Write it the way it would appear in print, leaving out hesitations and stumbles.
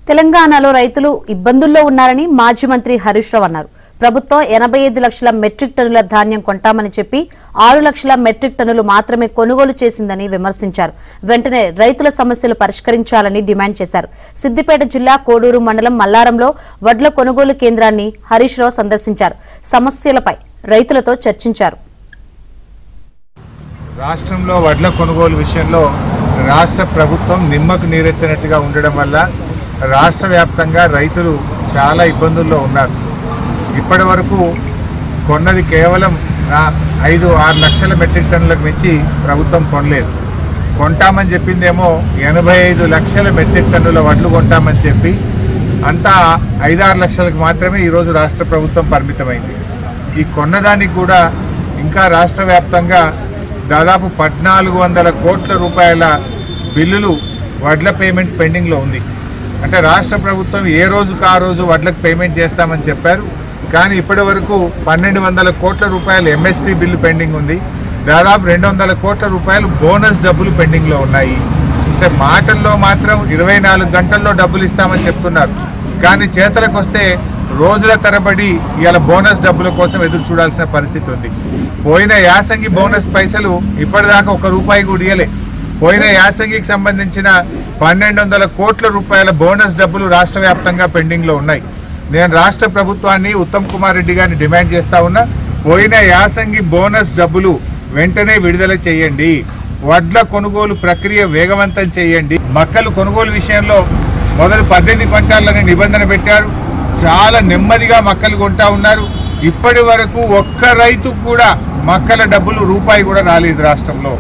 తెలంగాణలో రైతులు ఇబ్బందుల్లో ఉన్నారని మాజీ మంత్రి హరీష్ రావు అన్నారు. ప్రభుత్వం 85 లక్షల మెట్రిక్ టన్నుల ధాన్యం కొంటామని చెప్పి 6 లక్షల మెట్రిక్ టన్నులు మాత్రమే కొనుగోలు చేసిందని విమర్శించారు. వెంటనే రైతుల సమస్యలు పరిష్కరించాలని డిమాండ్ చేశారు. సిద్దిపేట జిల్లా కోడూరు మండలం మల్లారంలో వడ్ల కొనుగోలు కేంద్రాన్ని హరీష్ రావు సందర్శించారు. సమస్యలపై రైతులతో చర్చించారు. రాష్ట్రంలో వడ్ల కొనుగోలు విషయంలో రాష్ట్ర ప్రభుత్వం నిమ్మకు నీరెత్తినట్టుగా ఉండడం వల్ల రాష్ట్ర వ్యాప్తంగా రైతులు చాలా ఇబ్బందుల్లో ఉన్నారు. ఇప్పటి వరకు కొన్నది కేవలం 5-6 లక్షల మెట్రిక్ టన్నులకు మించి ప్రభుత్వం కొనలేదు. కొంటామని చెప్పిందేమో 85 లక్షల మెట్రిక్ టన్నుల వడ్లు కొంటామని చెప్పి అంతా 5-6 లక్షలకు మాత్రమే ఈరోజు రాష్ట్ర ప్రభుత్వం పరిమితమైంది. ఈ కొన్నదానికి కూడా ఇంకా రాష్ట్ర వ్యాప్తంగా దాదాపు 1400 కోట్ల రూపాయల బిల్లులు వడ్ల పేమెంట్ పెండింగ్లో ఉంది. అంటే రాష్ట్ర ప్రభుత్వం ఏ రోజుకు ఆ రోజు వడ్లకు పేమెంట్ చేస్తామని చెప్పారు. కానీ ఇప్పటి వరకు 1200 కోట్ల రూపాయలు ఎంఎస్పీ బిల్లు పెండింగ్ ఉంది. దాదాపు 200 కోట్ల రూపాయలు బోనస్ డబ్బులు పెండింగ్లో ఉన్నాయి. అంటే మాటల్లో మాత్రం 24 గంటల్లో డబ్బులు ఇస్తామని చెప్తున్నారు. కానీ చేతలకు వస్తే రోజుల తరబడి ఇవాళ బోనస్ డబ్బుల కోసం ఎదురు చూడాల్సిన పరిస్థితి ఉంది. పోయిన యాసంగి బోనస్ పైసలు ఇప్పటిదాకా 1 రూపాయి కూడా ఇవ్వలే. పోయిన యాసంగికి సంబంధించిన 1200 కోట్ల రూపాయల బోనస్ డబ్బులు రాష్ట్ర వ్యాప్తంగా పెండింగ్లో ఉన్నాయి. నేను రాష్ట్ర ప్రభుత్వాన్ని ఉత్తమ్ కుమార్ రెడ్డి గారిని డిమాండ్ చేస్తా ఉన్నా, పోయిన యాసంగి బోనస్ డబ్బులు వెంటనే విడుదల చేయండి. వడ్ల కొనుగోలు ప్రక్రియ వేగవంతం చేయండి. మక్కలు కొనుగోలు విషయంలో మొదలు 18 క్వింటాలని నిబంధన పెట్టారు. చాలా నెమ్మదిగా మక్కలు కొంటా ఉన్నారు. ఇప్పటి వరకు ఒక్క రైతు కూడా మక్కల డబ్బులు రూపాయి కూడా రాలేదు రాష్ట్రంలో.